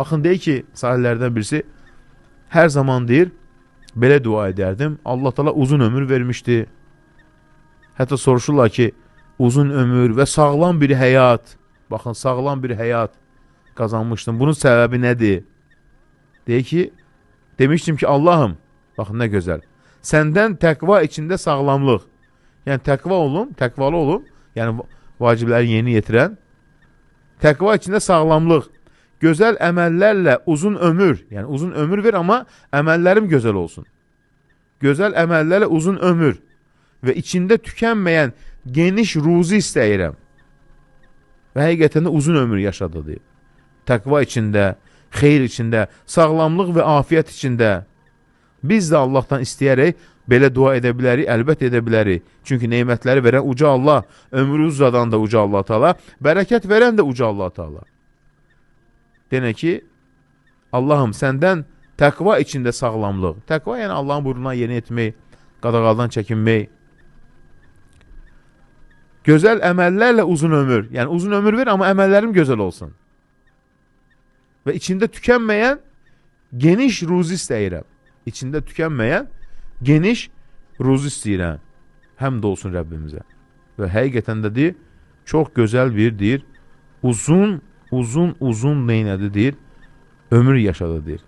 Baxın, deyir ki, salihlərdən birisi hər zaman deyir, belə dua edərdim. Allah Teala uzun ömür vermişdi. Hətta soruşurlar ki, uzun ömür və sağlam bir həyat, baxın, sağlam bir həyat qazanmışdım. Bunun səbəbi nədir? Deyir ki, demişdim ki, Allahım, baxın nə gözəl, səndən təqva içində sağlamlıq, yəni təqvalı olum, yəni vacibləri yeni yetirən, təqva içində sağlamlıq, gözəl əməllərlə uzun ömür, yəni uzun ömür ver, amma əməllərim gözəl olsun. Gözəl əməllərlə uzun ömür və içində tükənməyən geniş ruzi istəyirəm. Və həqiqətən də uzun ömür yaşadı, deyir. Təqva içində, xeyr içində, sağlamlıq və afiyyət içində. Biz də Allahdan istəyərək belə dua edə bilərik, əlbət edə bilərik. Çünki neymətləri verən uca Allah, ömrü uzadan da uca Allah Teala, bərəkət verən də uca Allah Teala. Denə ki, Allahım, səndən təqva içində sağlamlıq. Təqva yəni Allahın buyruğuna yeni etmək, qadağadan çəkinmək. Gözəl əməllərlə uzun ömür. Yəni uzun ömür ver, amma əməllərim gözəl olsun. Və içində tükənməyən geniş ruzi istəyirəm. İçində tükənməyən geniş ruzi istəyirəm. Həmd olsun Rəbbimizə. Və həqiqətən də deyir, çox gözəl bir deyir, uzun neynədi deyir, ömür yaşadı deyir.